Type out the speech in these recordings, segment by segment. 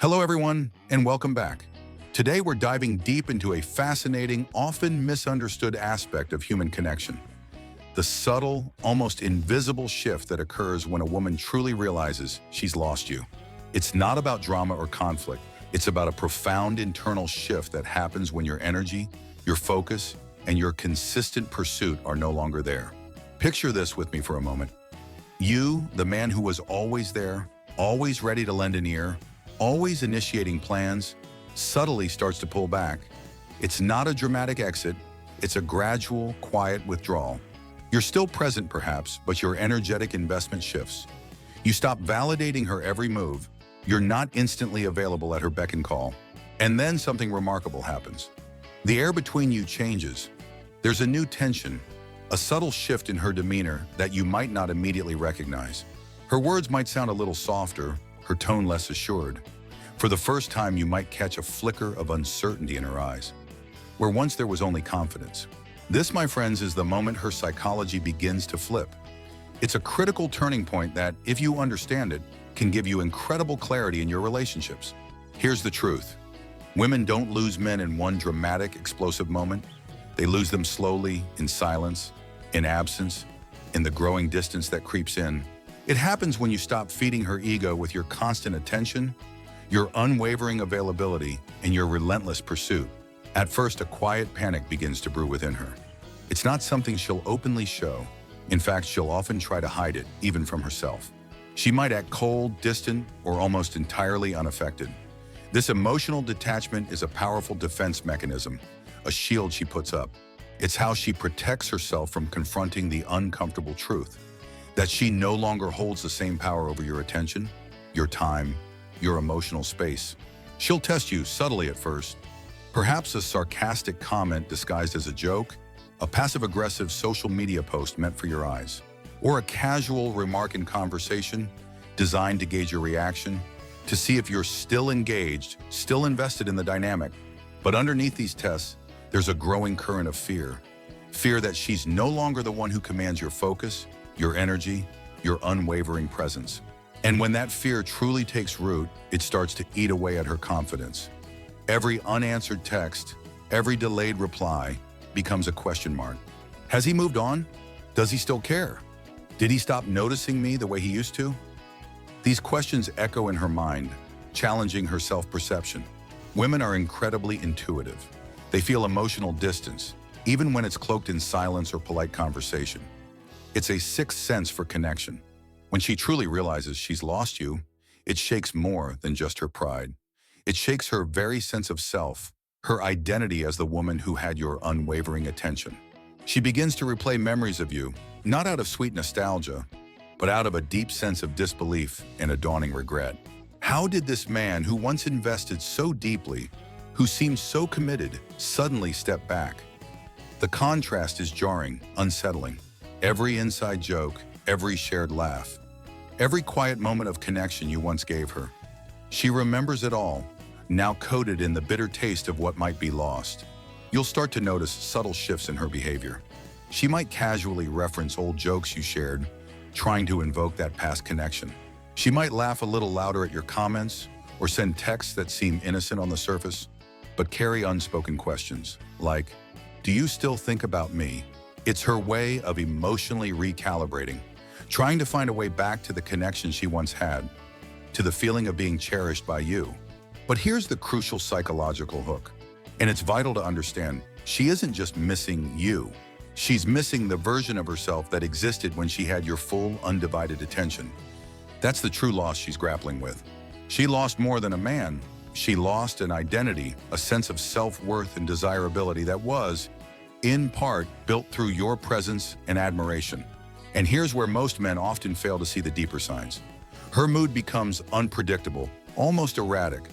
Hello, everyone, and welcome back. Today, we're diving deep into a fascinating, often misunderstood aspect of human connection. The subtle, almost invisible shift that occurs when a woman truly realizes she's lost you. It's not about drama or conflict. It's about a profound internal shift that happens when your energy, your focus, and your consistent pursuit are no longer there. Picture this with me for a moment. You, the man who was always there, always ready to lend an ear, always initiating plans, subtly starts to pull back. It's not a dramatic exit, it's a gradual, quiet withdrawal. You're still present perhaps, but your energetic investment shifts. You stop validating her every move, you're not instantly available at her beck and call. And then something remarkable happens. The air between you changes. There's a new tension, a subtle shift in her demeanor that you might not immediately recognize. Her words might sound a little softer, her tone less assured. For the first time, you might catch a flicker of uncertainty in her eyes, where once there was only confidence. This, my friends, is the moment her psychology begins to flip. It's a critical turning point that, if you understand it, can give you incredible clarity in your relationships. Here's the truth. Women don't lose men in one dramatic, explosive moment. They lose them slowly, in silence, in absence, in the growing distance that creeps in. It happens when you stop feeding her ego with your constant attention, your unwavering availability, and your relentless pursuit. At first, a quiet panic begins to brew within her. It's not something she'll openly show. In fact, she'll often try to hide it, even from herself. She might act cold, distant, or almost entirely unaffected. This emotional detachment is a powerful defense mechanism, a shield she puts up. It's how she protects herself from confronting the uncomfortable truth, that she no longer holds the same power over your attention, your time, your emotional space. She'll test you subtly at first. Perhaps a sarcastic comment disguised as a joke, a passive-aggressive social media post meant for your eyes, or a casual remark in conversation designed to gauge your reaction, to see if you're still engaged, still invested in the dynamic. But underneath these tests, there's a growing current of fear. Fear that she's no longer the one who commands your focus, your energy, your unwavering presence. And when that fear truly takes root, it starts to eat away at her confidence. Every unanswered text, every delayed reply becomes a question mark. Has he moved on? Does he still care? Did he stop noticing me the way he used to? These questions echo in her mind, challenging her self-perception. Women are incredibly intuitive. They feel emotional distance, even when it's cloaked in silence or polite conversation. It's a sixth sense for connection. When she truly realizes she's lost you, it shakes more than just her pride. It shakes her very sense of self, her identity as the woman who had your unwavering attention. She begins to replay memories of you, not out of sweet nostalgia, but out of a deep sense of disbelief and a dawning regret. How did this man who once invested so deeply, who seemed so committed, suddenly step back? The contrast is jarring, unsettling. Every inside joke, every shared laugh, every quiet moment of connection you once gave her. She remembers it all, now coated in the bitter taste of what might be lost. You'll start to notice subtle shifts in her behavior. She might casually reference old jokes you shared, trying to invoke that past connection. She might laugh a little louder at your comments or send texts that seem innocent on the surface, but carry unspoken questions, like, "Do you still think about me?" It's her way of emotionally recalibrating, trying to find a way back to the connection she once had, to the feeling of being cherished by you. But here's the crucial psychological hook, and it's vital to understand. She isn't just missing you. She's missing the version of herself that existed when she had your full, undivided attention. That's the true loss she's grappling with. She lost more than a man. She lost an identity, a sense of self-worth and desirability that was, in part, built through your presence and admiration. And here's where most men often fail to see the deeper signs. Her mood becomes unpredictable, almost erratic.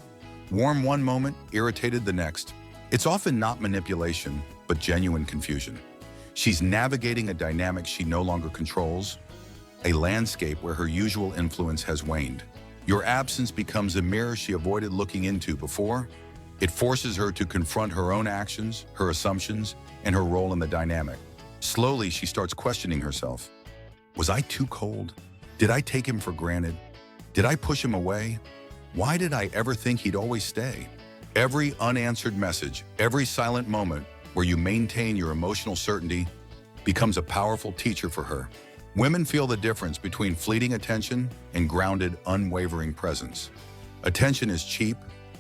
Warm one moment, irritated the next. It's often not manipulation, but genuine confusion. She's navigating a dynamic she no longer controls, a landscape where her usual influence has waned. Your absence becomes a mirror she avoided looking into before. It forces her to confront her own actions, her assumptions, and her role in the dynamic. Slowly, she starts questioning herself. Was I too cold? Did I take him for granted? Did I push him away? Why did I ever think he'd always stay? Every unanswered message, every silent moment where you maintain your emotional certainty becomes a powerful teacher for her. Women feel the difference between fleeting attention and grounded, unwavering presence. Attention is cheap,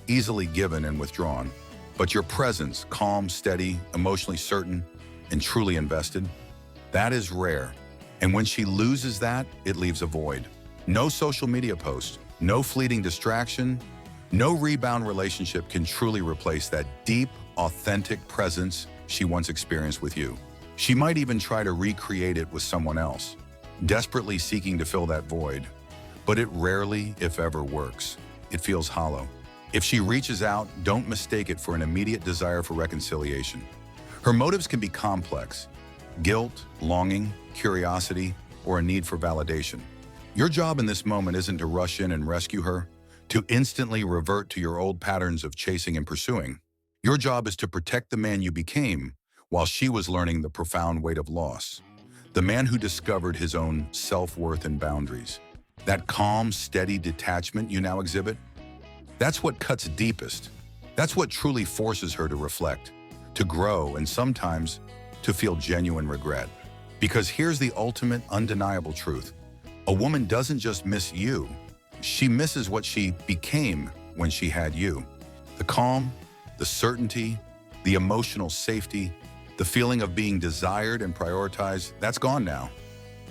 easily given and withdrawn, but your presence, calm, steady, emotionally certain, and truly invested, that is rare. And when she loses that, it leaves a void. No social media post, no fleeting distraction, no rebound relationship can truly replace that deep, authentic presence she once experienced with you. She might even try to recreate it with someone else, desperately seeking to fill that void. But it rarely, if ever, works. It feels hollow. If she reaches out, don't mistake it for an immediate desire for reconciliation. Her motives can be complex: guilt, longing, curiosity, or a need for validation. Your job in this moment isn't to rush in and rescue her, to instantly revert to your old patterns of chasing and pursuing. Your job is to protect the man you became while she was learning the profound weight of loss. The man who discovered his own self-worth and boundaries. That calm, steady detachment you now exhibit, that's what cuts deepest. That's what truly forces her to reflect, to grow, and sometimes to feel genuine regret. Because here's the ultimate, undeniable truth. A woman doesn't just miss you, she misses what she became when she had you. The calm, the certainty, the emotional safety, the feeling of being desired and prioritized, that's gone now.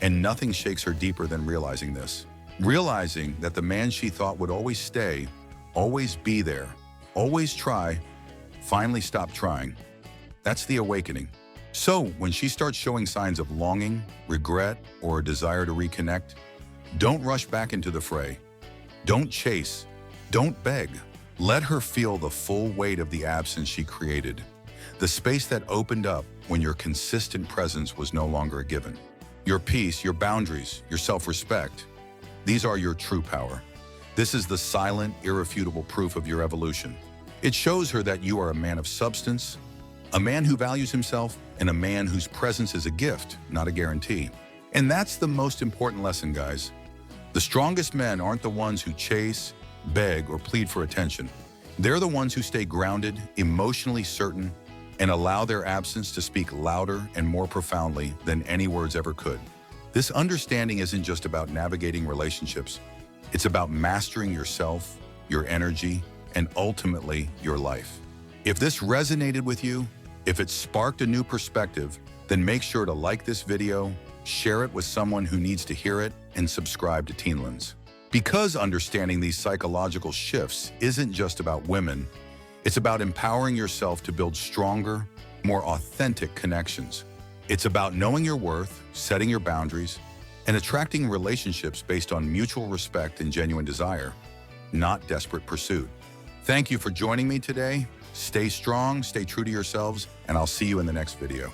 And nothing shakes her deeper than realizing this. Realizing that the man she thought would always stay, always be there, always try, finally stopped trying. That's the awakening. So when she starts showing signs of longing, regret, or a desire to reconnect, don't rush back into the fray. Don't chase. Don't beg. Let her feel the full weight of the absence she created, the space that opened up when your consistent presence was no longer a given. Your peace, your boundaries, your self-respect, these are your true power. This is the silent, irrefutable proof of your evolution. It shows her that you are a man of substance, a man who values himself, and a man whose presence is a gift, not a guarantee. And that's the most important lesson, guys. The strongest men aren't the ones who chase, beg, or plead for attention. They're the ones who stay grounded, emotionally certain, and allow their absence to speak louder and more profoundly than any words ever could. This understanding isn't just about navigating relationships. It's about mastering yourself, your energy, and ultimately your life. If this resonated with you, if it sparked a new perspective, then make sure to like this video, share it with someone who needs to hear it, and subscribe to Teenlens. Because understanding these psychological shifts isn't just about women, it's about empowering yourself to build stronger, more authentic connections. It's about knowing your worth, setting your boundaries, and attracting relationships based on mutual respect and genuine desire, not desperate pursuit. Thank you for joining me today. Stay strong, stay true to yourselves, and I'll see you in the next video.